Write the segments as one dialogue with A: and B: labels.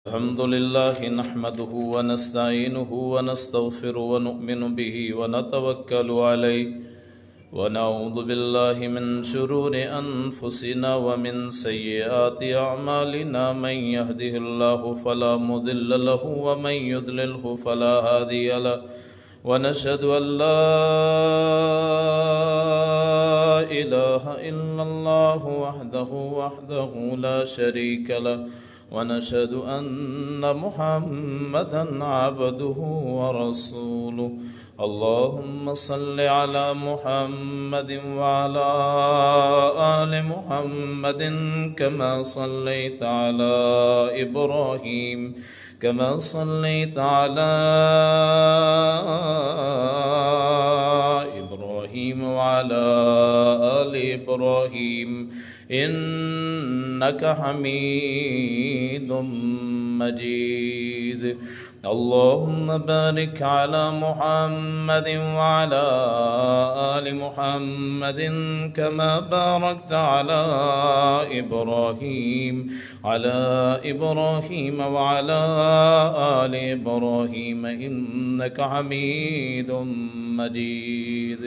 A: الحمد لله نحمده ونستعينه ونستغفره ونؤمن به ونتوكل عليه ونعوذ بالله من شرور أنفسنا ومن سيئات أعمالنا من يهده الله فلا مضل له ومن يضلله فلا هادي له ونشهد أن لا إله إلا الله وحده لا شريك له ونشهد أن محمدا عبده ورسوله اللهم صل على محمد وعلى آل محمد كما صليت على إبراهيم وعلى آل إبراهيم إنك حميد مجيد اللهم بارك على محمد وعلى آل محمد كما باركت على إبراهيم وعلى آل إبراهيم إنك حميد مجيد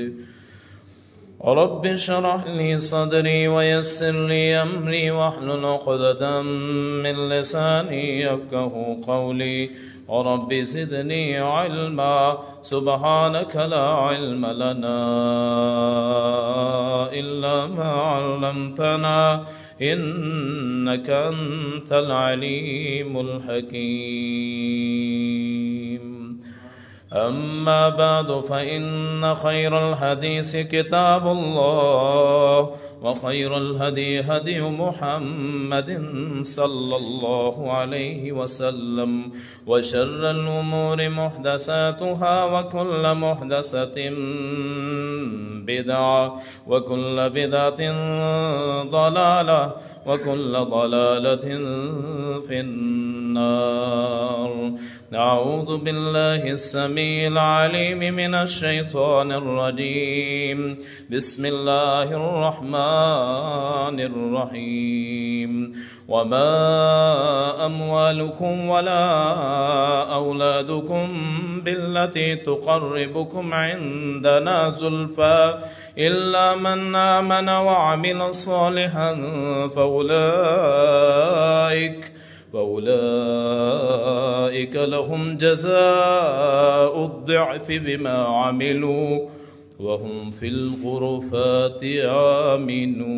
A: رب اشرح لي صدري ويسر لي أمري واحلل عقدة من لساني يفقهوا قولي رب زدني علما سبحانك لا علم لنا إلا ما علمتنا إنك أنت العليم الحكيم أما بعد فإن خير الحديث كتاب الله وخير الهدي هدي محمد صلى الله عليه وسلم وشر الأمور محدثاتها وكل محدثة بدعة وكل بدعة ضلالة وكل ضلالة في النار أعوذ بالله السميع العليم من الشيطان الرجيم بسم الله الرحمن الرحيم وما أموالكم ولا أولادكم بالتي تقربكم عندنا زلفى إلا من آمن وعمل صالحا فأولئك لهم جزاء الضعف بما عملوا وهم في الغرفات آمنون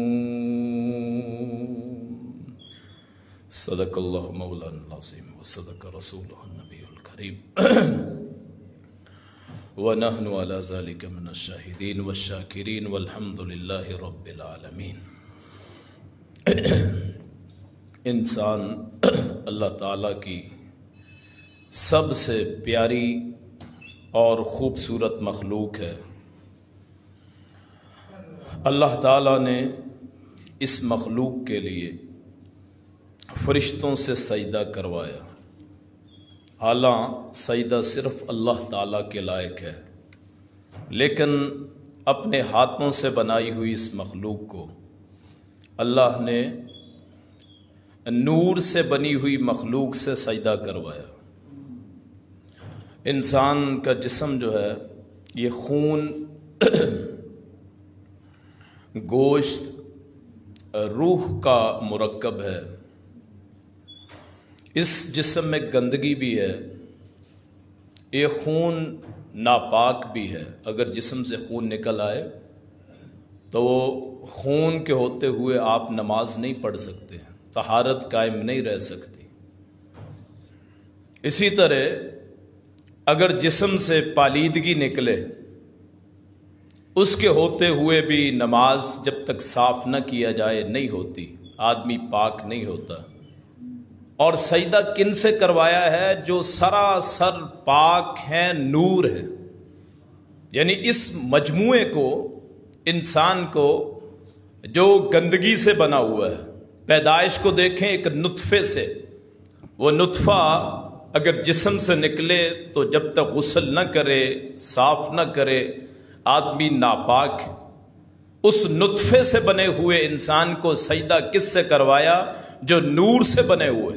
A: صدق الله مولانا العظيم وصدق رسوله النبي الكريم ونحن على ذلك من الشاهدين والشاكرين والحمد لله رب العالمين انسان اللہ تعالیٰ کی سب سے پیاری اور خوبصورت مخلوق ہے۔ اللہ تعالیٰ نے اس مخلوق کے لیے فرشتوں سے سجدہ کروایا، حالاں سجدہ صرف اللہ تعالیٰ کے لائق ہے، لیکن اپنے ہاتھوں سے بنائی ہوئی اس مخلوق کو اللہ نے نور سے بنی ہوئی مخلوق سے سجدہ کروایا۔ انسان کا جسم جو ہے یہ خون، گوشت، روح کا مرکب ہے۔ اس جسم میں گندگی بھی ہے، یہ خون ناپاک بھی ہے۔ اگر جسم سے خون نکل آئے تو وہ خون کے ہوتے ہوئے آپ نماز نہیں پڑھ سکتے، طہارت قائم نہیں رہ سکتی۔ اسی طرح اگر جسم سے پالیدگی نکلے، اس کے ہوتے ہوئے بھی نماز جب تک صاف نہ کیا جائے نہیں ہوتی، آدمی پاک نہیں ہوتا۔ اور سجدہ کن سے کروایا ہے؟ جو سراسر پاک ہیں، نور ہے۔ یعنی اس مجموعے کو، انسان کو جو گندگی سے بنا ہوا ہے، پیدائش کو دیکھیں ایک نطفے سے، وہ نطفہ اگر جسم سے نکلے تو جب تک غسل نہ کرے، صاف نہ کرے، آدمی ناپاک ہے۔ اس نطفے سے بنے ہوئے انسان کو سجدہ کس سے کروایا؟ جو نور سے بنے ہوئے۔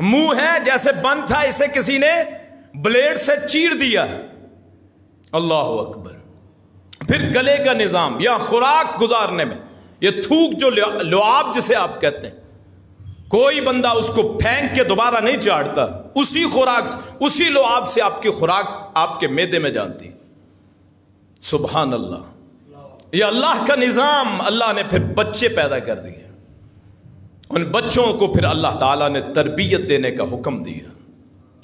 A: منہ ہے جیسے بند تھا، اسے کسی نے بلیڈ سے چیر دیا. اللہ اکبر. پھر گلے کا نظام یا خوراک گزارنے میں، یہ تھوک جو لعاب جسے آپ کہتے ہیں، کوئی بندہ اس کو پھینک کے دوبارہ نہیں چاٹتا، اسی خوراک اسی لعاب سے آپ کی خوراک آپ کے معدے میں جانتی. سبحان اللہ. یہ اللہ کا نظام. اللہ نے پھر بچے پیدا کر دیے، ان بچوں کو پھر اللہ تعالیٰ نے تربیت دینے کا حکم دیا.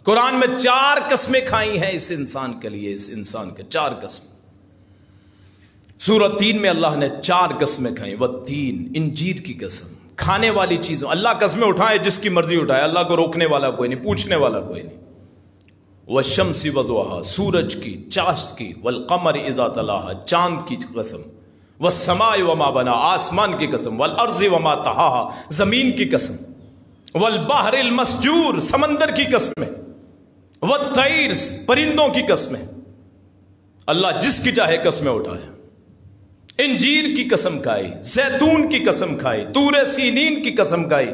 A: قرآن میں 4 قسمیں کھائی ہیں اس انسان کے لیے، اس انسان کے 4 قسم. سورہ 3 میں اللہ نے 4 قسمیں کھائیں. والتین، انجیر کی قسم. کھانے والی چیزوں، اللہ قسمیں اٹھائے جس کی مرضی اٹھائے، اللہ کو روکنے والا کوئی نہیں، پوچھنے والا کوئی نہیں. والشمس وضحاها، سورج کی، چاشت کی. والقمر اذا تلاها، چاند کی قسم. والسماء وما بنا، آسمان کی قسم. والارض وما طحاها، زمین کی قسم. والبحر المسجور، سمندر کی قسمیں. والطیر، پرندوں کی قسمیں. اللہ جس کی چاہے قسمیں اٹھائے. انجیر کی قسم کھائی، زیتون کی قسم کھائی، طور سینین کی قسم کھائی،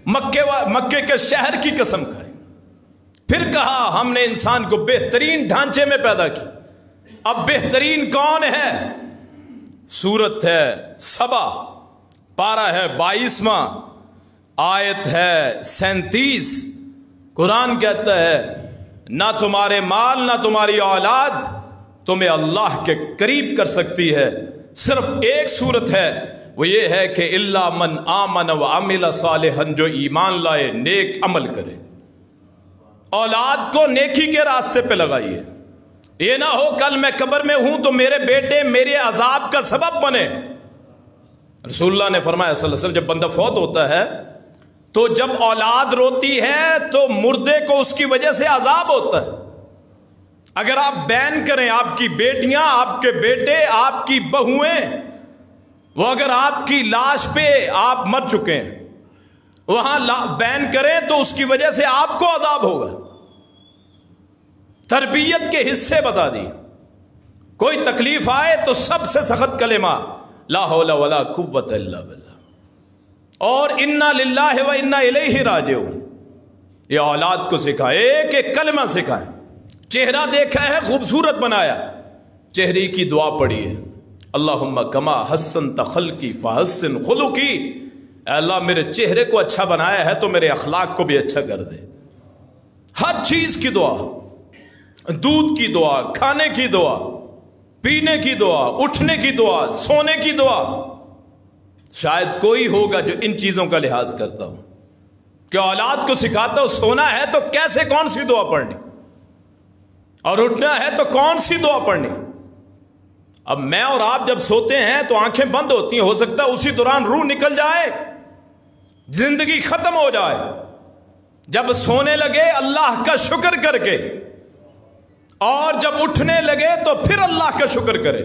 A: مکے کے شہر کی قسم کھائی. پھر کہا ہم نے انسان کو بہترین ڈھانچے میں پیدا کی. اب بہترین کون ہے؟ سورت ہے سبا، پارہ ہے 22واں، آیت ہے 37. قرآن کہتا ہے نہ تمہارے مال نہ تمہاری اولاد تمہیں اللہ کے قریب کر سکتی ہے. صرف ایک صورت ہے، وہ یہ ہے کہ الا من آمن وعمل صالحا، جو ایمان لائے، نیک عمل کرے. اولاد کو نیکی کے راستے پہ لگائیے. یہ نہ ہو کل میں قبر میں ہوں تو میرے بیٹے میرے عذاب کا سبب بنے. رسول اللہ نے فرمایا صلی اللہ علیہ وسلم، جب بندہ فوت ہوتا ہے تو جب اولاد روتی ہے تو مردے کو اس کی وجہ سے عذاب ہوتا ہے. اگر آپ بین کریں، آپ کی بیٹیاں، آپ کے بیٹے، آپ کی بہویں، وہ اگر آپ کی لاش پہ آپ مر چکے ہیں وہاں بین کریں تو اس کی وجہ سے آپ کو عذاب ہوگا. تربیت کے حصے بتا دی. کوئی تکلیف آئے تو سب سے سخت کلمہ لا حول ولا قوت الا باللہ، اور انا للہ و انا الیہ راجعون. یہ اولاد کو سکھائیں، ایک ایک کلمہ سکھائیں. چہرہ دیکھا ہے، خوبصورت بنایا، چہرے کی دعا پڑھیے. اللہم کما حسنت خلقی فحسن خلقی. اے اللہ میرے چہرے کو اچھا بنایا ہے تو میرے اخلاق کو بھی اچھا کر دے. ہر چیز کی دعا، دودھ کی دعا، کھانے کی دعا، پینے کی دعا، اٹھنے کی دعا، سونے کی دعا. شاید کوئی ہوگا جو ان چیزوں کا لحاظ کرتا ہو کہ اولاد کو سکھاتا ہو سونا ہے تو کیسے کون سی دعا پڑھنی، اور اٹھنا ہے تو کون سی دعا پڑھنی. اب میں اور آپ جب سوتے ہیں تو آنکھیں بند ہوتی ہیں، ہو سکتا ہے اسی دوران روح نکل جائے، زندگی ختم ہو جائے. جب سونے لگے اللہ کا شکر کر کے، اور جب اٹھنے لگے تو پھر اللہ کا شکر کرے.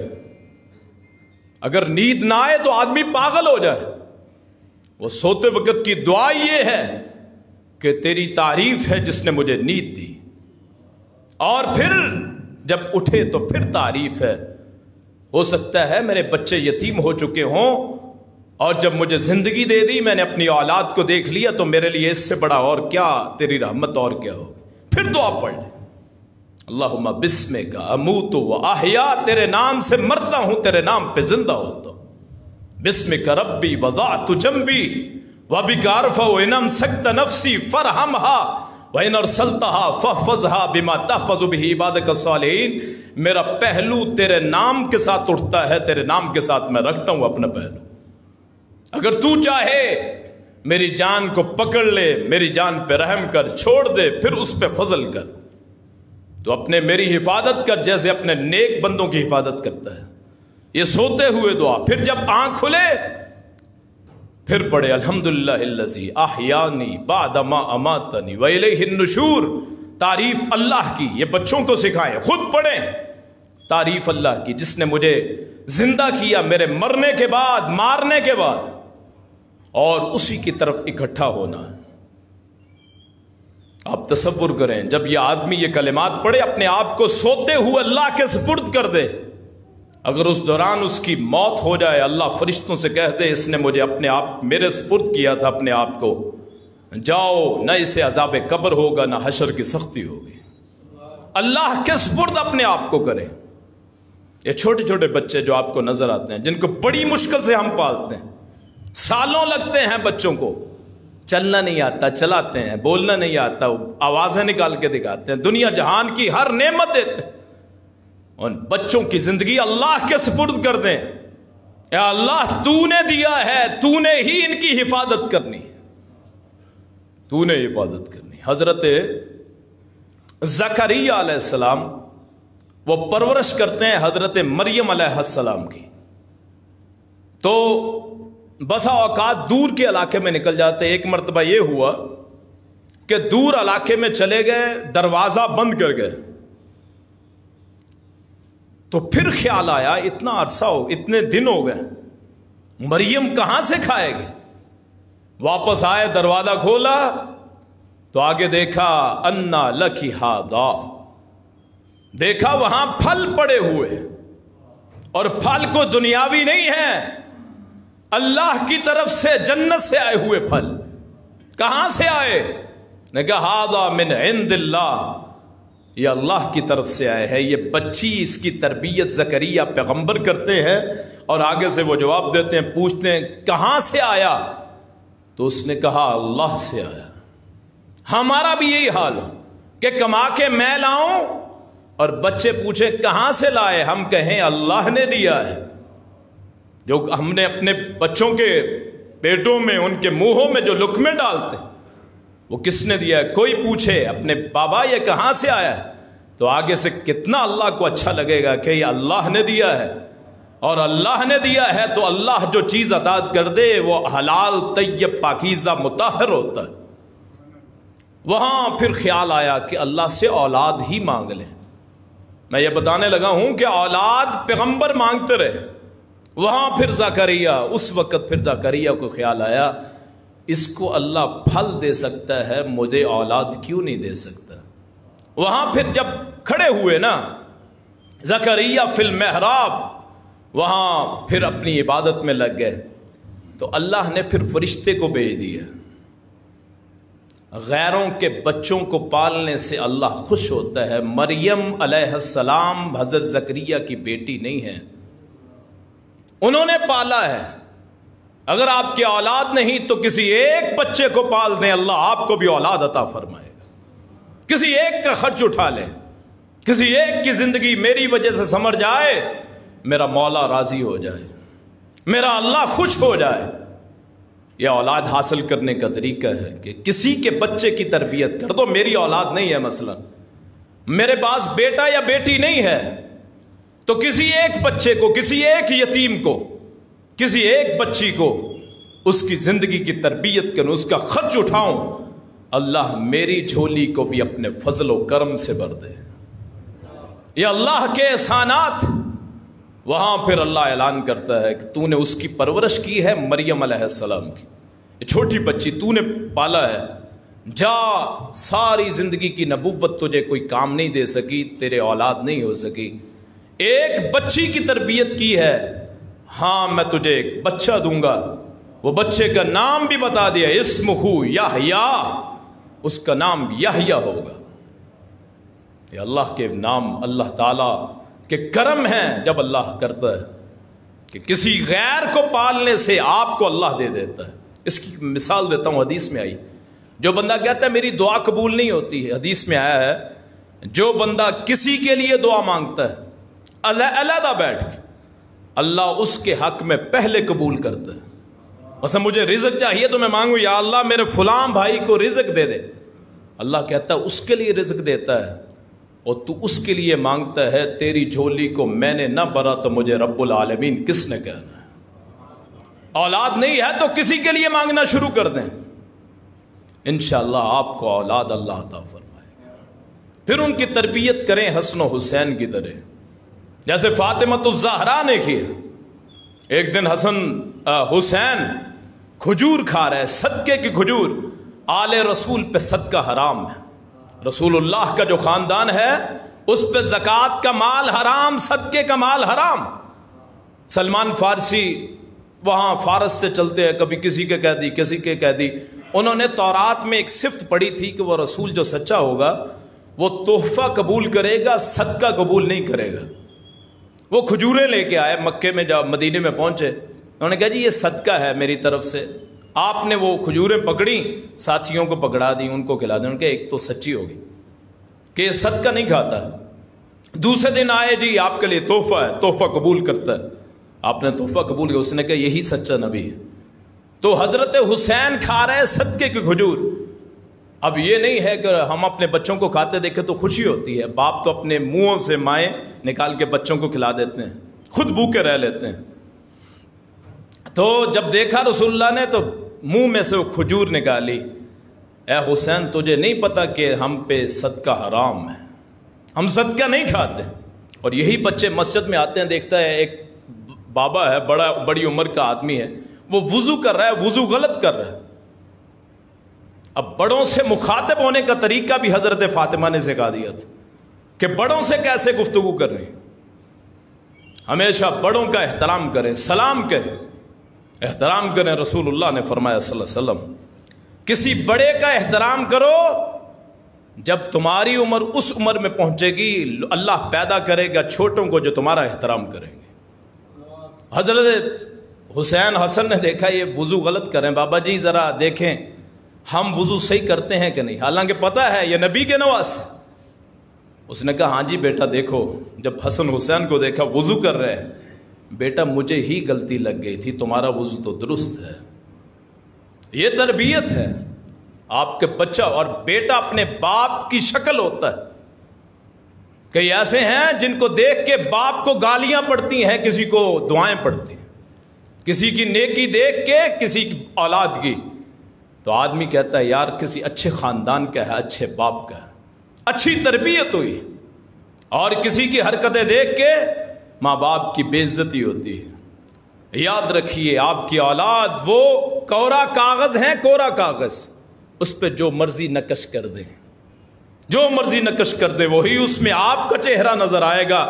A: اگر نیند نہ آئے تو آدمی پاگل ہو جائے. وہ سوتے وقت کی دعا یہ ہے کہ تیری تعریف ہے جس نے مجھے نیند دی، اور پھر جب اٹھے تو پھر تعریف ہے. ہو سکتا ہے میرے بچے یتیم ہو چکے ہوں، اور جب مجھے زندگی دے دی، میں نے اپنی اولاد کو دیکھ لیا، تو میرے لیے اس سے بڑا اور کیا تیری رحمت اور کیا ہوگی. پھر دعا پڑھ لے. اللہم بسمک اموت و احیا، تیرے نام سے مرتا ہوں، تیرے نام پہ زندہ ہوتا ہوں. بسمک ربی وضعت جنبی وبک ارفع ان امسکت نفسی فرحمها وَإِنْ أَرْسَلْتَهَا فَحْفَظْهَا بِمَا تَحْفَظُ بِهِ عِبَادَكَ الصَّالِحِينَ. میرا پہلو تیرے نام کے ساتھ اٹھتا ہے، تیرے نام کے ساتھ میں رکھتا ہوں اپنا پہلو. اگر تو چاہے میری جان کو پکڑ لے، میری جان پہ رحم کر، چھوڑ دے، پھر اس پہ فضل کر، تو اپنے میری حفاظت کر جیسے اپنے نیک بندوں کی حفاظت کرتا ہے. یہ سوتے ہوئے دعا. پھر جب آنکھ کھلے پھر پڑھے الحمدللہ الذی احیانی بعد ما اماتنی والیہ النشور. تعریف اللہ کی، یہ بچوں کو سکھائیں، خود پڑھیں. تعریف اللہ کی جس نے مجھے زندہ کیا میرے مرنے کے بعد، مارنے کے بعد، اور اسی کی طرف اکٹھا ہونا. آپ تصور کریں جب یہ آدمی یہ کلمات پڑھے، اپنے آپ کو سوتے ہوئے اللہ کے سپرد کر دے. اگر اس دوران اس کی موت ہو جائے، اللہ فرشتوں سے کہہ دے اس نے مجھے اپنے آپ میرے سپرد کیا تھا اپنے آپ کو، جاؤ، نہ اسے عذاب قبر ہوگا نہ حشر کی سختی ہوگی۔ اللہ کے سپرد اپنے آپ کو کریں۔ یہ چھوٹے چھوٹے بچے جو آپ کو نظر آتے ہیں، جن کو بڑی مشکل سے ہم پالتے ہیں، سالوں لگتے ہیں بچوں کو، چلنا نہیں آتا چلاتے ہیں، بولنا نہیں آتا آوازیں نکال کے دکھاتے ہیں، دنیا جہان کی ہر نعمت دیتے ہیں، ان بچوں کی زندگی اللہ کے سپرد کر دیں۔ اے اللہ تو نے دیا ہے، تو نے ہی ان کی حفاظت کرنی ہے، تو نے حفاظت کرنی۔ حضرت زکریا علیہ السلام وہ پرورش کرتے ہیں حضرت مریم علیہ السلام کی، تو بسا اوقات دور کے علاقے میں نکل جاتے۔ ایک مرتبہ یہ ہوا کہ دور علاقے میں چلے گئے، دروازہ بند کر گئے، تو پھر خیال آیا اتنا عرصہ ہو، اتنے دن ہو گئے، مریم کہاں سے کھائے گی؟ واپس آئے، دروازہ کھولا تو آگے دیکھا انا لکی ہاذا، دیکھا وہاں پھل پڑے ہوئے، اور پھل کو دنیاوی نہیں ہے، اللہ کی طرف سے جنت سے آئے ہوئے پھل۔ کہاں سے آئے؟ نے کہا ہاذا من عند اللہ، یہ اللہ کی طرف سے آئے ہیں۔ یہ بچی، اس کی تربیت زکریا پیغمبر کرتے ہیں، اور آگے سے وہ جواب دیتے ہیں، پوچھتے ہیں کہاں سے آیا؟ تو اس نے کہا اللہ سے آیا۔ ہمارا بھی یہی حال ہے کہ کما کے میں لاؤں اور بچے پوچھیں کہاں سے لائے، ہم کہیں اللہ نے دیا ہے۔ جو ہم نے اپنے بچوں کے پیٹوں میں، ان کے منہوں میں جو لقمے ڈالتے وہ کس نے دیا ہے؟ کوئی پوچھے اپنے بابا یہ کہاں سے آیا ہے، تو آگے سے کتنا اللہ کو اچھا لگے گا کہ یہ اللہ نے دیا ہے، اور اللہ نے دیا ہے تو اللہ جو چیز عطا کر دے وہ حلال طیب پاکیزہ مطہر ہوتا ہے۔ وہاں پھر خیال آیا کہ اللہ سے اولاد ہی مانگ لیں۔ میں یہ بتانے لگا ہوں کہ اولاد پیغمبر مانگتے رہے۔ وہاں پھر زکریا، اس وقت پھر زکریا کو خیال آیا اس کو اللہ پھل دے سکتا ہے، مجھے اولاد کیوں نہیں دے سکتا؟ وہاں پھر جب کھڑے ہوئے نا زکریا فی المحراب، وہاں پھر اپنی عبادت میں لگ گئے، تو اللہ نے پھر فرشتے کو بھیج دیا۔ غیروں کے بچوں کو پالنے سے اللہ خوش ہوتا ہے۔ مریم علیہ السلام حضرت زکریا کی بیٹی نہیں ہے، انہوں نے پالا ہے۔ اگر آپ کی اولاد نہیں تو کسی ایک بچے کو پال دیں، اللہ آپ کو بھی اولاد عطا فرمائے گا۔ کسی ایک کا خرچ اٹھا لیں، کسی ایک کی زندگی میری وجہ سے سمر جائے، میرا مولا راضی ہو جائے، میرا اللہ خوش ہو جائے۔ یہ اولاد حاصل کرنے کا طریقہ ہے کہ کسی کے بچے کی تربیت کر دو۔ میری اولاد نہیں ہے، مثلا میرے پاس بیٹا یا بیٹی نہیں ہے، تو کسی ایک بچے کو، کسی ایک یتیم کو، کسی ایک بچی کو اس کی زندگی کی تربیت کروں، اس کا خرچ اٹھاؤں، اللہ میری جھولی کو بھی اپنے فضل و کرم سے بھر دے۔ یہ اللہ کے احسانات۔ وہاں پھر اللہ اعلان کرتا ہے کہ تو نے اس کی پرورش کی ہے، مریم علیہ السلام کی، یہ چھوٹی بچی تو نے پالا ہے، جا، ساری زندگی کی نبوت تجھے کوئی کام نہیں دے سکی، تیرے اولاد نہیں ہو سکی، ایک بچی کی تربیت کی ہے، ہاں میں تجھے ایک بچہ دوں گا۔ وہ بچے کا نام بھی بتا دیا، اسمہ یحییٰ، اس کا نام یحییٰ ہوگا۔ یہ اللہ کے نام، اللہ تعالیٰ کہ کرم ہے جب اللہ کرتا ہے کہ کسی غیر کو پالنے سے آپ کو اللہ دے دیتا ہے۔ اس کی مثال دیتا ہوں، حدیث میں آئی، جو بندہ کہتا ہے میری دعا قبول نہیں ہوتی ہے، حدیث میں آیا ہے جو بندہ کسی کے لیے دعا مانگتا ہے علیحدہ بیٹھ کے، اللہ اس کے حق میں پہلے قبول کرتا ہے۔ مثلا مجھے رزق چاہیے تو میں مانگوں یا اللہ میرے فلاں بھائی کو رزق دے دے، اللہ کہتا ہے اس کے لیے رزق دیتا ہے، اور تو اس کے لیے مانگتا ہے تیری جھولی کو میں نے نہ بھرا تو مجھے رب العالمین کس نے کہنا ہے؟ اولاد نہیں ہے تو کسی کے لیے مانگنا شروع کر دیں، انشاءاللہ آپ کو اولاد اللہ عطا فرمائے گا۔ پھر ان کی تربیت کریں حسن و حسین کی طرح، جیسے فاطمۃ الزہرا نے کیا۔ ایک دن حسن حسین کھجور کھا رہے، صدقے کی کھجور، آل رسول پہ صدقہ حرام ہے، رسول اللہ کا جو خاندان ہے اس پہ زکوٰۃ کا مال حرام، صدقے کا مال حرام۔ سلمان فارسی وہاں فارس سے چلتے ہیں، کبھی کسی کے کہہ دی، کسی کے کہہ دی، انہوں نے تورات میں ایک صفت پڑھی تھی کہ وہ رسول جو سچا ہوگا وہ تحفہ قبول کرے گا، صدقہ قبول نہیں کرے گا۔ وہ کھجوریں لے کے آئے مکے میں، جب مدینے میں پہنچے انہوں نے کہا جی یہ صدقہ ہے میری طرف سے۔ آپ نے وہ کھجوریں پکڑی، ساتھیوں کو پکڑا دی، ان کو کھلا دی۔ ان کے ایک تو سچی ہوگی کہ یہ صدقہ نہیں کھاتا۔ دوسرے دن آئے، جی آپ کے لیے تحفہ ہے، تحفہ قبول کرتا ہے۔ آپ نے تحفہ قبول کیا، اس نے کہا یہی سچا نبی ہے۔ تو حضرت حسین کھا رہے صدقے کی کھجور۔ اب یہ نہیں ہے کہ ہم اپنے بچوں کو کھاتے دیکھیں تو خوشی ہوتی ہے، باپ تو اپنے منہوں سے مائیں نکال کے بچوں کو کھلا دیتے ہیں، خود بھوکے رہ لیتے ہیں۔ تو جب دیکھا رسول اللہ نے تو منہ میں سے وہ کھجور نکالی۔ اے حسین تجھے نہیں پتا کہ ہم پہ صدقہ حرام ہے، ہم صدقہ نہیں کھاتے۔ اور یہی بچے مسجد میں آتے ہیں، دیکھتا ہے ایک بابا ہے، بڑی عمر کا آدمی ہے، وہ وضو کر رہا ہے، وضو غلط کر رہا ہے۔ اب بڑوں سے مخاطب ہونے کا طریقہ بھی حضرت فاطمہ نے سکھا دیا تھا کہ بڑوں سے کیسے گفتگو کر رہے ہیں۔ ہمیشہ بڑوں کا احترام کریں، سلام کہیں، احترام کریں۔ رسول اللہ نے فرمایا صلی اللہ علیہ وسلم کسی بڑے کا احترام کرو جب تمہاری عمر اس عمر میں پہنچے گی، اللہ پیدا کرے گا چھوٹوں کو جو تمہارا احترام کریں گے۔ حضرت حسین حسن نے دیکھا یہ وضو غلط کریں، بابا جی ذرا دیکھیں ہم وضو صحیح کرتے ہیں کہ نہیں، حالانکہ پتہ ہے یہ نبی کے نواز۔ اس نے کہا ہاں جی بیٹا دیکھو، جب حسن حسین کو دیکھا وضو کر رہے ہیں، بیٹا مجھے ہی غلطی لگ گئی تھی، تمہارا وضو تو درست ہے۔ یہ تربیت ہے۔ آپ کے بچہ اور بیٹا اپنے باپ کی شکل ہوتا ہے۔ کئی ایسے ہیں جن کو دیکھ کے باپ کو گالیاں پڑتی ہیں، کسی کو دعائیں پڑتی ہیں، کسی کی نیکی دیکھ کے کسی کی اولاد کی، تو آدمی کہتا ہے یار کسی اچھے خاندان کا ہے، اچھے باپ کا ہے، اچھی تربیت ہوئی۔ اور کسی کی حرکتیں دیکھ کے ماں باپ کی بے عزتی ہوتی ہے۔ یاد رکھیے آپ کی اولاد وہ کورا کاغذ ہیں، کورا کاغذ، اس پہ جو مرضی نقش کر دیں، جو مرضی نقش کر دے وہی اس میں آپ کا چہرہ نظر آئے گا۔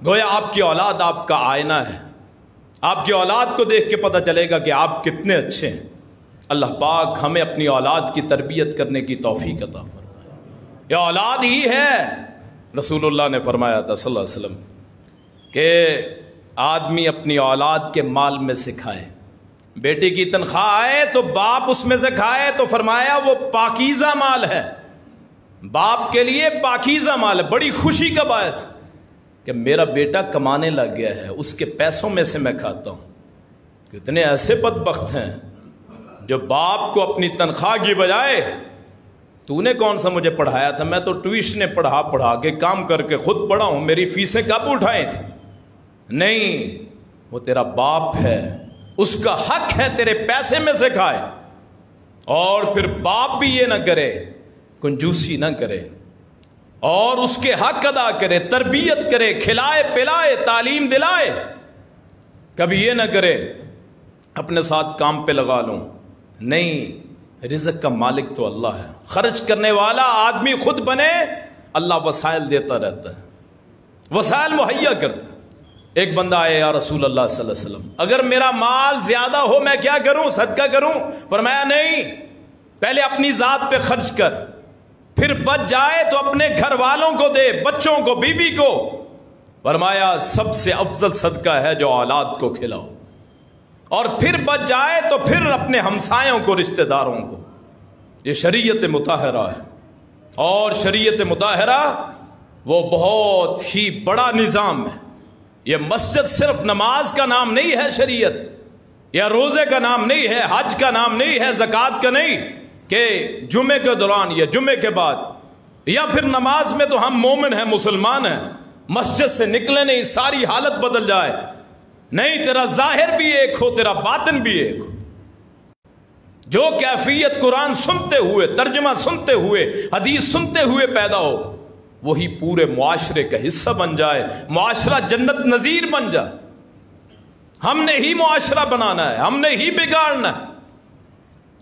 A: گویا آپ کی اولاد آپ کا آئینہ ہے، آپ کی اولاد کو دیکھ کے پتہ چلے گا کہ آپ کتنے اچھے ہیں۔ اللہ پاک ہمیں اپنی اولاد کی تربیت کرنے کی توفیق عطا فرمائے۔ یہ اولاد ہی ہے۔ رسول اللہ نے فرمایا تھا صلی اللہ علیہ وسلم کہ آدمی اپنی اولاد کے مال میں سے کھائے، بیٹی کی تنخواہ آئے تو باپ اس میں سے کھائے، تو فرمایا وہ پاکیزہ مال ہے، باپ کے لیے پاکیزہ مال ہے، بڑی خوشی کا باعث کہ میرا بیٹا کمانے لگ گیا ہے، اس کے پیسوں میں سے میں کھاتا ہوں۔ کتنے ایسے بدبخت ہیں جو باپ کو اپنی تنخواہ کی بجائے، تو نے کون سا مجھے پڑھایا تھا، میں تو ٹیوشن پڑھا کے کام کر کے خود پڑھا ہوں، میری فیسیں کب اٹھائیں تھی؟ نہیں، وہ تیرا باپ ہے، اس کا حق ہے تیرے پیسے میں سے کھائے۔ اور پھر باپ بھی یہ نہ کرے، کنجوسی نہ کرے، اور اس کے حق ادا کرے، تربیت کرے، کھلائے پلائے، تعلیم دلائے۔ کبھی یہ نہ کرے اپنے ساتھ کام پہ لگا لوں، نہیں، رزق کا مالک تو اللہ ہے، خرچ کرنے والا آدمی خود بنے، اللہ وسائل دیتا رہتا ہے، وسائل مہیا کرتا ہے۔ ایک بندہ آئے یا رسول اللہ صلی اللہ علیہ وسلم اگر میرا مال زیادہ ہو میں کیا کروں، صدقہ کروں؟ فرمایا نہیں، پہلے اپنی ذات پہ خرچ کر، پھر بچ جائے تو اپنے گھر والوں کو دے، بچوں کو، بیوی کو۔ فرمایا سب سے افضل صدقہ ہے جو اولاد کو کھلاؤ، اور پھر بچ جائے تو پھر اپنے ہمسایوں کو، رشتہ داروں کو۔ یہ شریعت مطہرہ ہے، اور شریعت مطہرہ وہ بہت ہی بڑا نظام ہے۔ یہ مسجد صرف نماز کا نام نہیں ہے، شریعت یا روزے کا نام نہیں ہے، حج کا نام نہیں ہے، زکوٰۃ کا نہیں کہ جمعے کے دوران یا جمعے کے بعد یا پھر نماز میں تو ہم مومن ہیں، مسلمان ہیں، مسجد سے نکلے نہیں ساری حالت بدل جائے۔ نہیں، تیرا ظاہر بھی ایک ہو، تیرا باطن بھی ایک ہو۔ جو کیفیت قرآن سنتے ہوئے، ترجمہ سنتے ہوئے، حدیث سنتے ہوئے پیدا ہو، وہی پورے معاشرے کا حصہ بن جائے، معاشرہ جنت نظیر بن جائے۔ ہم نے ہی معاشرہ بنانا ہے، ہم نے ہی بگاڑنا ہے۔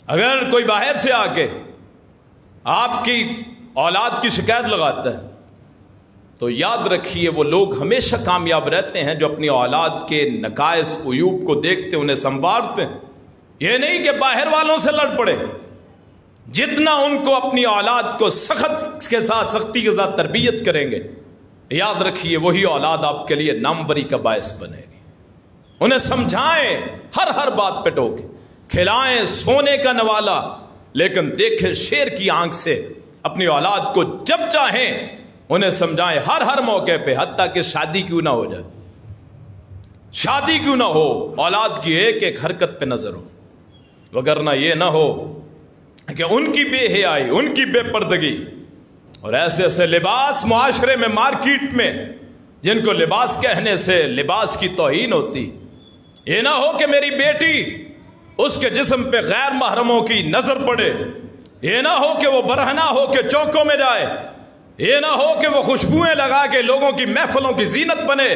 A: اگر کوئی باہر سے آ کے آپ کی اولاد کی شکایت لگاتا ہے تو یاد رکھیے وہ لوگ ہمیشہ کامیاب رہتے ہیں جو اپنی اولاد کے نقائص عیوب کو دیکھتے انہیں سنوارتے ہیں۔ یہ نہیں کہ باہر والوں سے لڑ پڑے، جتنا ان کو اپنی اولاد کو سخت کے ساتھ سختی کے ساتھ تربیت کریں گے، یاد رکھیے وہی اولاد آپ کے لیے ناموری کا باعث بنے گی۔ انہیں سمجھائیں، ہر بات پہ ٹوکیں، کھلائیں سونے کا نوالا، لیکن دیکھیں شیر کی آنکھ سے اپنی اولاد کو جب چاہیں انہیں سمجھائیں، ہر موقع پہ، حتیٰ کہ شادی کیوں نہ ہو جائے، شادی کیوں نہ ہو، اولاد کی ایک ایک حرکت پہ نظر ہو، وگرنہ یہ نہ ہو کہ ان کی بے حیائی، ان کی بے پردگی اور ایسے ایسے لباس معاشرے میں، مارکیٹ میں، جن کو لباس کہنے سے لباس کی توہین ہوتی، یہ نہ ہو کہ میری بیٹی اس کے جسم پہ غیر محرموں کی نظر پڑے، یہ نہ ہو کہ وہ برہنہ ہو کے چوکوں میں جائے، یہ نہ ہو کہ وہ خوشبوئیں لگا کے لوگوں کی محفلوں کی زینت بنے،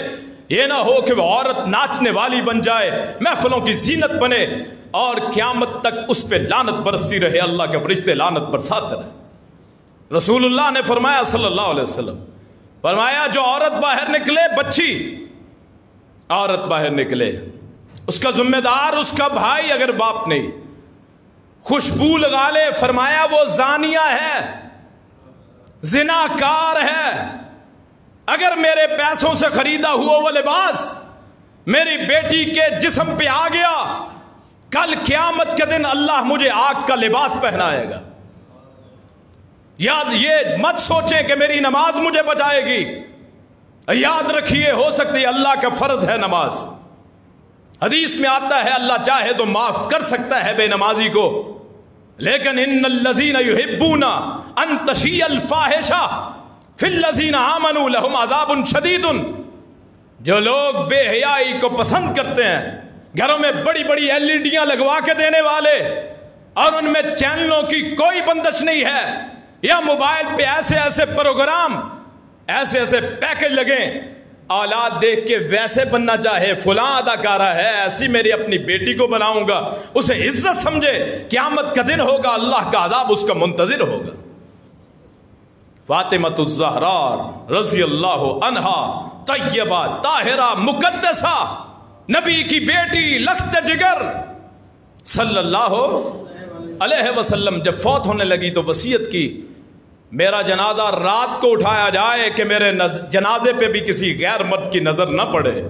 A: یہ نہ ہو کہ وہ عورت ناچنے والی بن جائے، محفلوں کی زینت بنے، اور قیامت تک اس پہ لعنت برستی رہے، اللہ کے فرشتے لعنت برساتے رہے۔ رسول اللہ نے فرمایا صلی اللہ علیہ وسلم، فرمایا جو عورت باہر نکلے، بچی عورت باہر نکلے، اس کا ذمہ دار اس کا بھائی اگر باپ نہیں، خوشبو لگا لے، فرمایا وہ زانیہ ہے، زناکار ہے۔ اگر میرے پیسوں سے خریدا ہوا وہ لباس میری بیٹی کے جسم پہ آ گیا، کل قیامت کے دن اللہ مجھے آگ کا لباس پہنائے گا۔ یاد یہ مت سوچیں کہ میری نماز مجھے بچائے گی، یاد رکھیے ہو سکتی ہے اللہ کا فرض ہے نماز، حدیث میں آتا ہے اللہ چاہے تو معاف کر سکتا ہے بے نمازی کو، لیکن ان الذین یحبون ان تشیع الفاحشہ فی الذین آمنوا لہم عذاب شدید، جو لوگ بے حیائی کو پسند کرتے ہیں، گھروں میں بڑی بڑی LED لگوا کے دینے والے، اور ان میں چینلوں کی کوئی بندش نہیں ہے، یا موبائل پہ ایسے ایسے پروگرام، ایسے ایسے پیکج لگیں، اولاد دیکھ کے ویسے بننا چاہے، فلاں اداکارہ ہے ایسی میری اپنی بیٹی کو بناؤں گا، اسے عزت سمجھے، قیامت کا دن ہوگا اللہ کا عذاب اس کا منتظر ہوگا۔ فاطمہ الزہراء رضی اللہ عنہا، طیبہ طاہرہ مقدسہ، نبی کی بیٹی، لخت جگر، صلی اللہ علیہ وسلم جب فوت ہونے لگی تو وصیت کی میرا جنازہ رات کو اٹھایا جائے کہ میرے جنازے پہ بھی کسی غیر مرد کی نظر نہ پڑے۔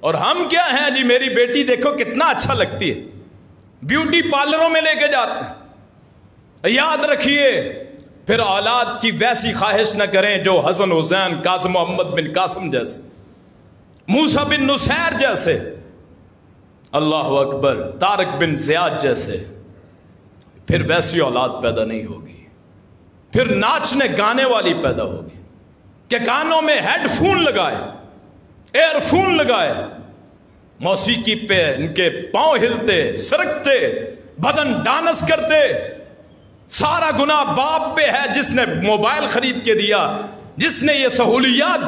A: اور ہم کیا ہیں جی، میری بیٹی دیکھو کتنا اچھا لگتی ہے، بیوٹی پارلروں میں لے کے جاتے ہیں۔ یاد رکھیے پھر اولاد کی ویسی خواہش نہ کریں جو حسن حسین، قاسم محمد بن قاسم جیسے، موسیٰ بن نصیر جیسے، اللہ اکبر، طارق بن زیاد جیسے، پھر ویسی اولاد پیدا نہیں ہوگی، پھر ناچنے گانے والی پیدا ہوگی کہ کانوں میں ہیڈ فون لگائے، ایئر فون لگائے، موسیقی پہ ان کے پاؤں ہلتے، سرکتے، بدن ڈانس کرتے۔ سارا گناہ باپ پہ ہے جس نے موبائل خرید کے دیا، جس نے یہ سہولیات۔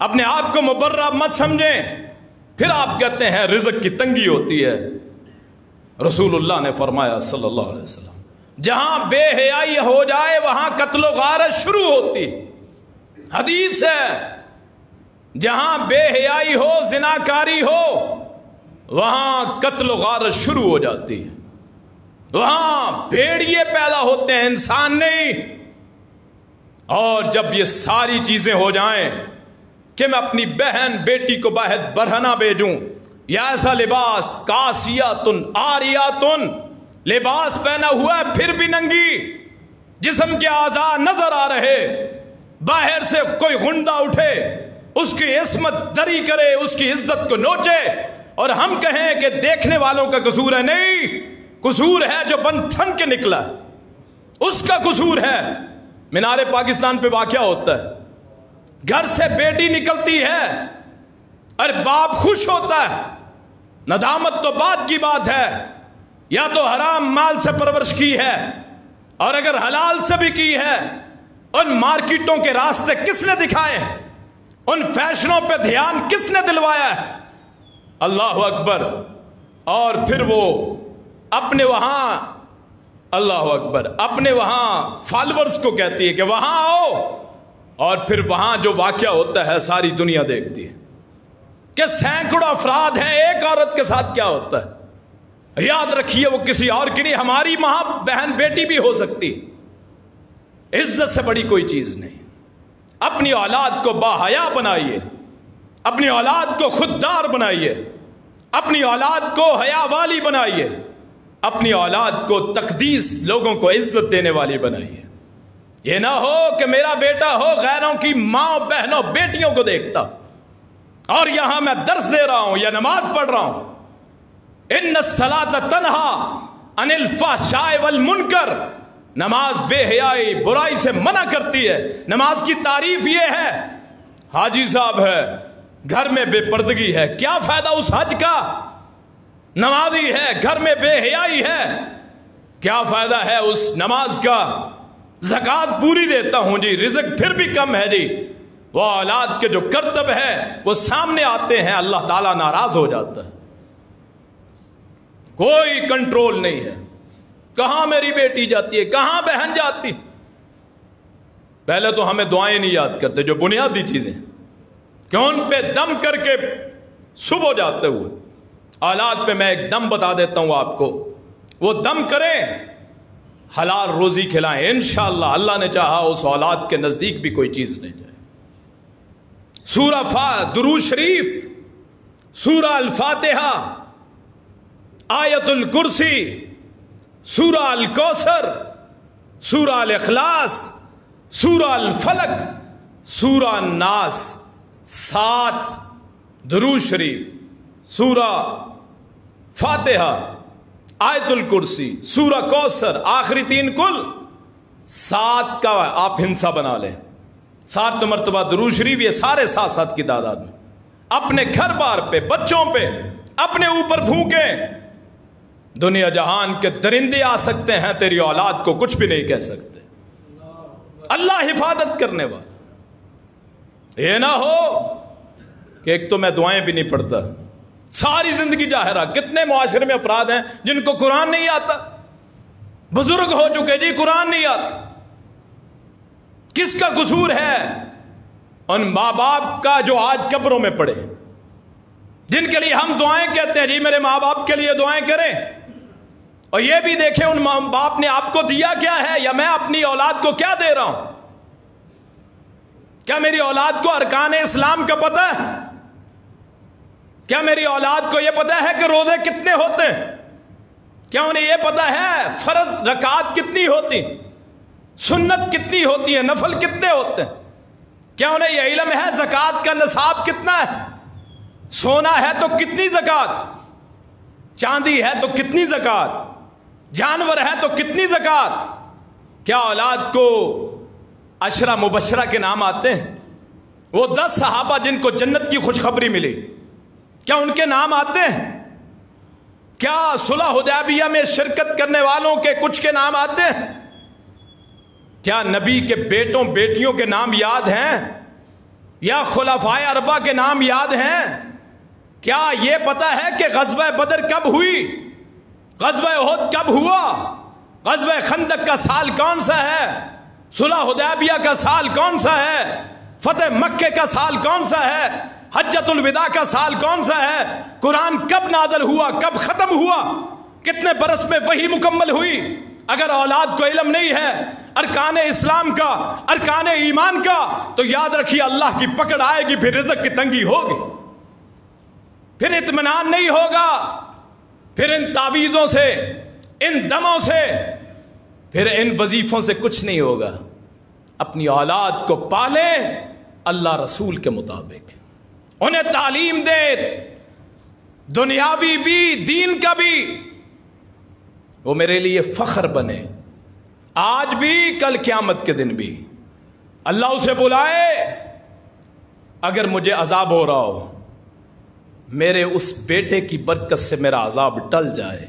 A: اپنے آپ کو مبرہ مت سمجھیں، پھر آپ کہتے ہیں رزق کی تنگی ہوتی ہے۔ رسول اللہ نے فرمایا صلی اللہ علیہ وسلم، جہاں بے حیائی ہو جائے وہاں قتل و غارت شروع ہوتی، حدیث ہے، جہاں بے حیائی ہو، زناکاری ہو، وہاں قتل و غارت شروع ہو جاتی ہے، وہاں بھیڑیے پیدا ہوتے ہیں، انسان نہیں۔ اور جب یہ ساری چیزیں ہو جائیں کہ میں اپنی بہن بیٹی کو باہر برہنہ بھیجوں، یا ایسا لباس کاسیاتن آریاتن، لباس پہنا ہوا ہے پھر بھی ننگی، جسم کے اعضاء نظر آ رہے، باہر سے کوئی غنڈہ اٹھے اس کی عصمت دری کرے، اس کی عزت کو نوچے، اور ہم کہیں کہ دیکھنے والوں کا قصور ہے۔ نہیں، قصور ہے جو بن ٹھن کے نکلا، اس کا قصور ہے۔ مینار پاکستان پہ واقعہ ہوتا ہے، گھر سے بیٹی نکلتی ہے، اور باپ خوش ہوتا ہے، ندامت تو بعد کی بات ہے، یا تو حرام مال سے پرورش کی ہے، اور اگر حلال سے بھی کی ہے، ان مارکیٹوں کے راستے کس نے دکھائے ہیں، ان فیشنوں پہ دھیان کس نے دلوایا ہے؟ اللہ اکبر۔ اور پھر وہ اپنے وہاں، اللہ اکبر، اپنے وہاں فالورز کو کہتی ہے کہ وہاں آؤ، اور پھر وہاں جو واقعہ ہوتا ہے ساری دنیا دیکھتی ہے کہ سینکڑوں افراد ہیں، ایک عورت کے ساتھ کیا ہوتا ہے۔ یاد رکھیے وہ کسی اور کی نہیں، ہماری ماں بہن بیٹی بھی ہو سکتی، عزت سے بڑی کوئی چیز نہیں۔ اپنی اولاد کو باحیا بنائیے، اپنی اولاد کو خوددار بنائیے، اپنی اولاد کو حیا والی بنائیے، اپنی اولاد کو تقدیس، لوگوں کو عزت دینے والی بنائیے۔ یہ نہ ہو کہ میرا بیٹا ہو غیروں کی ماں بہنوں بیٹیوں کو دیکھتا اور یہاں میں درس دے رہا ہوں یا نماز پڑھ رہا ہوں۔ ان الصلاۃ تنہا عن الفحشاء والمنکر، نماز بے حیائی برائی سے منع کرتی ہے۔ نماز کی تعریف یہ ہے، حاجی صاحب ہے گھر میں بے پردگی ہے، کیا فائدہ اس حج کا؟ نمازی ہے گھر میں بے حیائی ہے، کیا فائدہ ہے اس نماز کا؟ زکوٰۃ پوری دیتا ہوں جی، رزق پھر بھی کم ہے جی، وہ اولاد کے جو کرتب ہے وہ سامنے آتے ہیں، اللہ تعالیٰ ناراض ہو جاتا ہے، کوئی کنٹرول نہیں ہے۔ کہاں میری بیٹی جاتی ہے، کہاں بہن جاتی؟ پہلے تو ہمیں دعائیں نہیں یاد کرتے جو بنیادی چیزیں، کہ ان پہ دم کر کے صبح جاتے ہوئے اولاد پہ میں ایک دم بتا دیتا ہوں آپ کو، وہ دم کریں، حلال روزی کھلائیں، انشاءاللہ اللہ نے چاہا اس اولاد کے نزدیک بھی کوئی چیز نہیں جائے۔ سورہ درود شریف، سورہ الفاتحہ، آیت الکرسی، سورہ الکوثر، سورہ الاخلاص، سورہ الفلق، سورہ الناس، 7 درود شریف، سورہ فاتحہ، آیت الکرسی، سورہ کوثر، آخری 3 کل 7 کا آپ ہنسا بنا لیں، 7 مرتبہ درود شریف، یہ سارے 7 کی تعداد میں اپنے گھر بار پہ، بچوں پہ، اپنے اوپر پھونکیں۔ دنیا جہان کے درندے آ سکتے ہیں، تیری اولاد کو کچھ بھی نہیں کہہ سکتے، اللہ حفاظت کرنے والا۔ یہ نہ ہو کہ ایک تو میں دعائیں بھی نہیں پڑھتا، ساری زندگی جاہرہ۔ کتنے معاشرے میں افراد ہیں جن کو قرآن نہیں آتا، بزرگ ہو چکے جی قرآن نہیں آتا، کس کا قصور ہے؟ ان ماں باپ کا جو آج قبروں میں پڑے، جن کے لیے ہم دعائیں کہتے ہیں جی میرے ماں باپ کے لیے دعائیں کریں، اور یہ بھی دیکھیں ان ماں باپ نے آپ کو دیا کیا ہے، یا میں اپنی اولاد کو کیا دے رہا ہوں؟ کیا میری اولاد کو ارکان اسلام کا پتہ ہے؟ کیا میری اولاد کو یہ پتہ ہے کہ روزے کتنے ہوتے ہیں؟ کیا انہیں یہ پتہ ہے فرض رکعات کتنی ہوتی، سنت کتنی ہوتی ہے، نفل کتنے ہوتے ہیں؟ کیا انہیں یہ علم ہے زکوٰۃ کا نصاب کتنا ہے؟ سونا ہے تو کتنی زکوٰۃ، چاندی ہے تو کتنی زکوٰۃ، جانور ہے تو کتنی زکوٰۃ؟ کیا اولاد کو عشرہ مبشرہ کے نام آتے ہیں؟ وہ 10 صحابہ جن کو جنت کی خوشخبری ملی، کیا ان کے نام آتے ہیں؟ کیا صلح حدیبیہ میں شرکت کرنے والوں کے کچھ کے نام آتے ہیں؟ کیا نبی کے بیٹوں بیٹیوں کے نام یاد ہیں؟ یا خلفائے اربعہ کے نام یاد ہیں؟ کیا یہ پتہ ہے کہ غزوہ بدر کب ہوئی، غزوہ احد کب ہوا، غزوہ خندق کا سال کون سا ہے، صلح حدیبیہ کا سال کون سا ہے، فتح مکے کا سال کون سا ہے، حجۃ الوداع کا سال کون سا ہے، قرآن کب نازل ہوا، کب ختم ہوا، کتنے برس میں وحی مکمل ہوئی؟ اگر اولاد کو علم نہیں ہے ارکان اسلام کا، ارکان ایمان کا، تو یاد رکھیے اللہ کی پکڑ آئے گی، پھر رزق کی تنگی ہوگی، پھر اطمینان نہیں ہوگا، پھر ان تعویذوں سے، ان دموں سے، پھر ان وظیفوں سے کچھ نہیں ہوگا۔ اپنی اولاد کو پالے اللہ رسول کے مطابق، انہیں تعلیم دے، دنیاوی بھی دین کا بھی، وہ میرے لیے فخر بنے، آج بھی کل قیامت کے دن بھی۔ اللہ اسے بلائے، اگر مجھے عذاب ہو رہا ہو، میرے اس بیٹے کی برکت سے میرا عذاب ٹل جائے،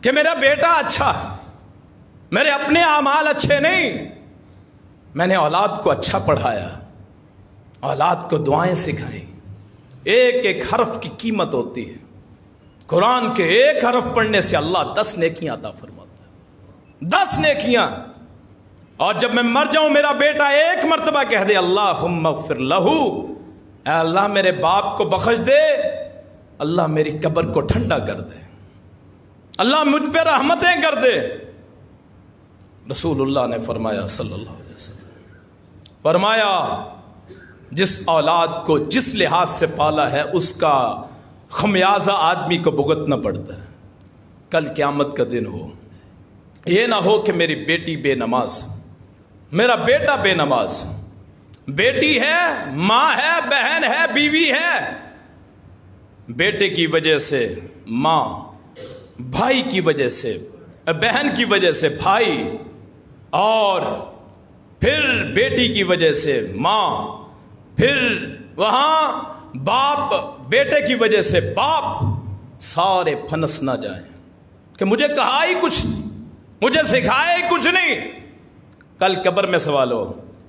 A: کہ میرا بیٹا اچھا، میرے اپنے اعمال اچھے نہیں، میں نے اولاد کو اچھا پڑھایا، اولاد کو دعائیں سکھائیں، ایک ایک حرف کی قیمت ہوتی ہے، قرآن کے ایک حرف پڑھنے سے اللہ 10 نیکیاں عطا فرماتا ہے، 10 نیکیاں۔ اور جب میں مر جاؤں میرا بیٹا ایک مرتبہ کہہ دے اللہم اغفر لہو، اے اللہ میرے باپ کو بخش دے، اللہ میری قبر کو ٹھنڈا کر دے، اللہ مجھ پہ رحمتیں کر دے۔ رسول اللہ نے فرمایا صلی اللہ علیہ وسلم، فرمایا جس اولاد کو جس لحاظ سے پالا ہے اس کا خمیازہ آدمی کو بھگتنا پڑتا ہے۔ کل قیامت کا دن ہو، یہ نہ ہو کہ میری بیٹی بے نماز، میرا بیٹا بے نماز، بیٹی ہے، ماں ہے، بہن ہے، بیوی ہے، بیٹے کی وجہ سے ماں، بھائی کی وجہ سے بہن کی وجہ سے بھائی، اور پھر بیٹی کی وجہ سے ماں، پھر وہاں باپ بیٹے کی وجہ سے باپ، سارے پھنس نہ جائیں کہ مجھے کہا ہی کچھ نہیں، مجھے سکھایا ہی کچھ نہیں۔ کل قبر میں سوال ہو،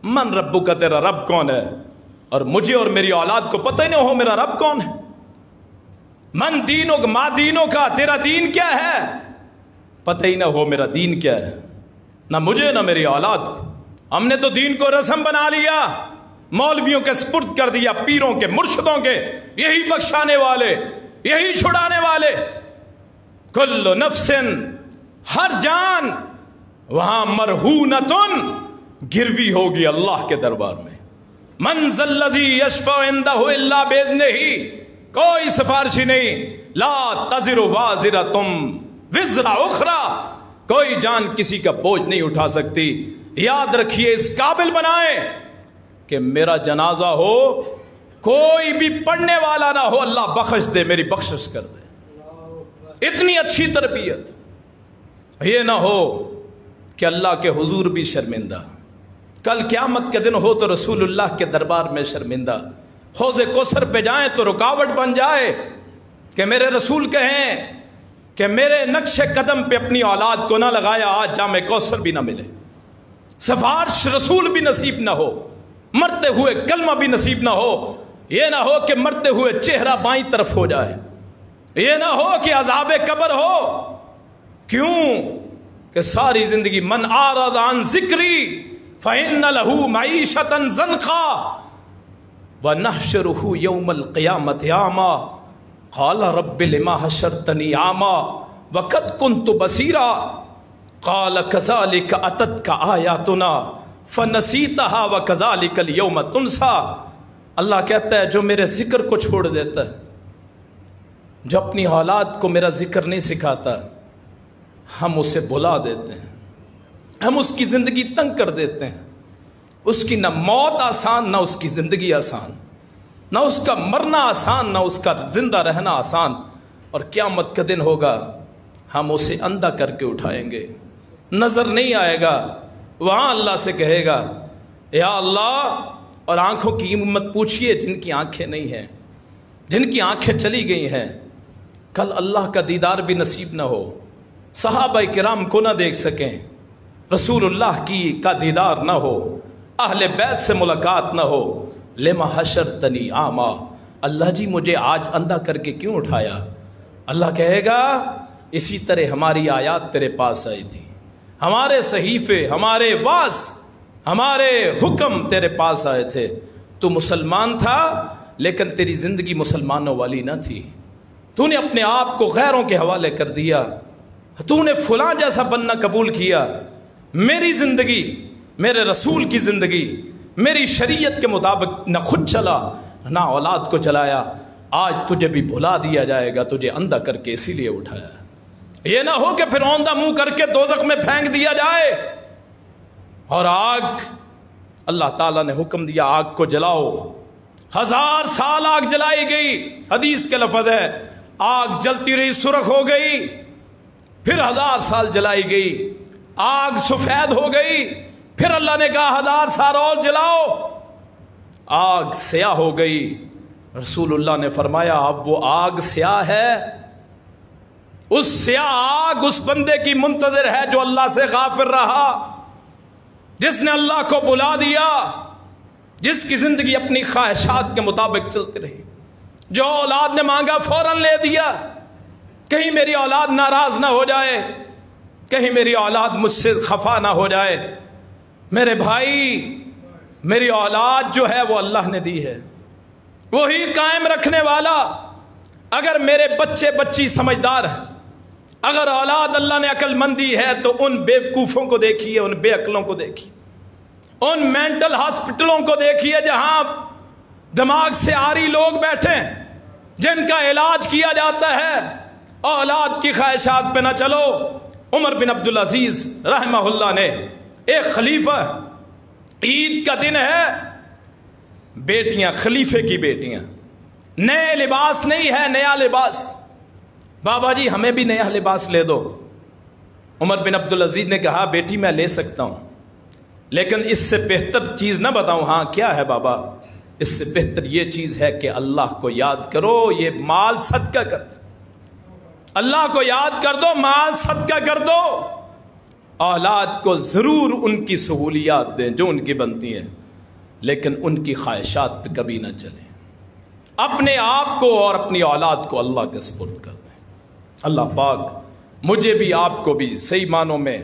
A: من ربک کا، تیرا رب کون ہے؟ اور مجھے اور میری اولاد کو پتہ ہی نہ ہو میرا رب کون ہے۔ من دینوں کا، ما دینوں کا، تیرا دین کیا ہے؟ پتہ ہی نہ ہو میرا دین کیا ہے، نہ مجھے نہ میری اولاد کو۔ ہم نے تو دین کو رسم بنا لیا، مولویوں کے سپرد کر دیا، پیروں کے، مرشدوں کے، یہی بخشانے والے، یہی چھڑانے والے۔ کل نفس، ہر جان وہاں مرہونتن، گروی ہوگی اللہ کے دربار میں۔ من ذا الذی یشفع عندہ الا باذنہ، کوئی سفارشی نہیں۔ لا تزر وازرۃ وزر اخری، کوئی جان کسی کا بوجھ نہیں اٹھا سکتی۔ یاد رکھیے، اس قابل بنائیں کہ میرا جنازہ ہو، کوئی بھی پڑھنے والا نہ ہو، اللہ بخش دے، میری بخشش کر دے۔ اتنی اچھی تربیت، یہ نہ ہو کہ اللہ کے حضور بھی شرمندہ، کل قیامت کے دن ہو تو رسول اللہ کے دربار میں شرمندہ، حوض کوثر پہ جائیں تو رکاوٹ بن جائے کہ میرے رسول کہیں کہ میرے نقش قدم پہ اپنی اولاد کو نہ لگایا، آج جام کوثر بھی نہ ملے، سفارش رسول بھی نصیب نہ ہو، مرتے ہوئے کلمہ بھی نصیب نہ ہو، یہ نہ ہو کہ مرتے ہوئے چہرہ بائیں طرف ہو جائے، یہ نہ ہو کہ عذاب قبر ہو۔ کیوں کہ ساری زندگی من اعرض عن ذکری فإن له معیشة ضنکا ونحشره یوم القیامة اعما قال رب لما حشرتنی اعما وقد كنت بصیرا قال كذلك اتتك آیاتنا فنسیتها وكذلك اليوم تنسى۔ اللہ کہتا ہے جو میرے ذکر کو چھوڑ دیتا ہے، جو اپنی اولاد کو میرا ذکر نہیں سکھاتا، ہم اسے بلا دیتے ہیں، ہم اس کی زندگی تنگ کر دیتے ہیں۔ اس کی نہ موت آسان، نہ اس کی زندگی آسان، نہ اس کا مرنا آسان، نہ اس کا زندہ رہنا آسان۔ اور قیامت کا دن ہوگا، ہم اسے اندھا کر کے اٹھائیں گے، نظر نہیں آئے گا۔ وہاں اللہ سے کہے گا یا اللہ، اور آنکھوں کی قیمت پوچھئے جن کی آنکھیں نہیں ہیں، جن کی آنکھیں چلی گئی ہیں، کل اللہ کا دیدار بھی نصیب نہ ہو، صحابہ کرام کو نہ دیکھ سکیں، رسول اللہ کی کا دیدار نہ ہو، اہل بیت سے ملاقات نہ ہو۔ لما حشرتنی اعما، اللہ جی مجھے آج اندھا کر کے کیوں اٹھایا؟ اللہ کہے گا اسی طرح ہماری آیات تیرے پاس آئی تھی، ہمارے صحیفے، ہمارے واس، ہمارے حکم تیرے پاس آئے تھے، تو مسلمان تھا لیکن تیری زندگی مسلمانوں والی نہ تھی، تو نے اپنے آپ کو غیروں کے حوالے کر دیا، تو نے فلاں جیسا بننا قبول کیا۔ میری زندگی، میرے رسول کی زندگی، میری شریعت کے مطابق نہ خود چلا نہ اولاد کو چلایا، آج تجھے بھی بھلا دیا جائے گا، تجھے اندھا کر کے اسی لیے اٹھایا۔ یہ نہ ہو کہ پھر اوندھا منہ کر کے دوزخ میں پھینک دیا جائے۔ اور آگ، اللہ تعالیٰ نے حکم دیا آگ کو جلاؤ، 1000 سال آگ جلائی گئی، حدیث کے لفظ ہے، آگ جلتی رہی، سرخ ہو گئی، پھر 1000 سال جلائی گئی، آگ سفید ہو گئی، پھر اللہ نے کہا 1000 سال اور جلاؤ، آگ سیاہ ہو گئی۔ رسول اللہ نے فرمایا اب وہ آگ سیاہ ہے، اس سیاہ آگ اس بندے کی منتظر ہے جو اللہ سے غافل رہا، جس نے اللہ کو بلا دیا، جس کی زندگی اپنی خواہشات کے مطابق چلتی رہی، جو اولاد نے مانگا فوراً لے دیا، کہیں میری اولاد ناراض نہ ہو جائے، کہیں میری اولاد مجھ سے خفا نہ ہو جائے۔ میرے بھائی، میری اولاد جو ہے وہ اللہ نے دی ہے، وہی قائم رکھنے والا۔ اگر میرے بچے بچی سمجھدار ہیں، اگر اولاد اللہ نے عقل مندی ہے تو ان بیوقوفوں کو دیکھیے، ان بے عقلوں کو دیکھیے، ان مینٹل ہاسپٹلوں کو دیکھیے جہاں دماغ سے عاری لوگ بیٹھے جن کا علاج کیا جاتا ہے۔ اولاد کی خواہشات پہ نہ چلو۔ عمر بن عبدالعزیز رحمہ اللہ نے، ایک خلیفہ، عید کا دن ہے، بیٹیاں، خلیفے کی بیٹیاں، نئے لباس نہیں ہے، نیا لباس، بابا جی ہمیں بھی نیا لباس لے دو۔ عمر بن عبدالعزیز نے کہا بیٹی میں لے سکتا ہوں، لیکن اس سے بہتر چیز نہ بتاؤں۔ ہاں کیا ہے بابا؟ اس سے بہتر یہ چیز ہے کہ اللہ کو یاد کرو، یہ مال صدقہ کر دو، اللہ کو یاد کر دو، مال صدقہ کر دو۔ اولاد کو ضرور ان کی سہولیات دیں جو ان کی بنتی ہیں، لیکن ان کی خواہشات پہ کبھی نہ چلیں۔ اپنے آپ کو اور اپنی اولاد کو اللہ کے سپرد کر دیں۔ اللہ پاک مجھے بھی آپ کو بھی صحیح معنوں میں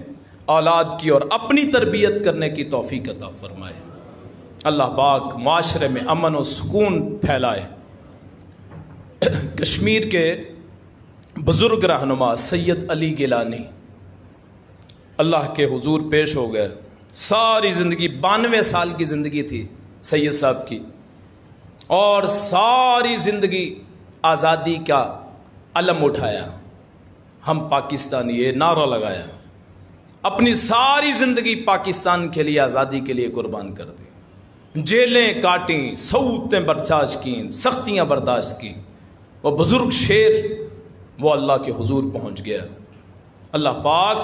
A: اولاد کی اور اپنی تربیت کرنے کی توفیق عطا فرمائے۔ اللہ پاک معاشرے میں امن و سکون پھیلائے۔ کشمیر کے بزرگ رہنما سید علی گیلانی اللہ کے حضور پیش ہو گئے۔ ساری زندگی 92 سال کی زندگی تھی سید صاحب کی، اور ساری زندگی آزادی کا علم اٹھایا، ہم پاکستانی، یہ نعرہ لگایا، اپنی ساری زندگی پاکستان کے لیے، آزادی کے لیے قربان کر دی، جیلیں کاٹیں، صعوبتیں برداشت کیں، سختیاں برداشت کیں۔ وہ بزرگ شیر وہ اللہ کے حضور پہنچ گیا۔ اللہ پاک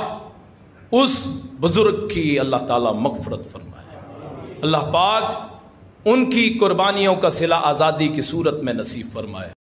A: اس بزرگ کی اللہ تعالیٰ مغفرت فرمائے۔ اللہ پاک ان کی قربانیوں کا صلہ آزادی کی صورت میں نصیب فرمائے۔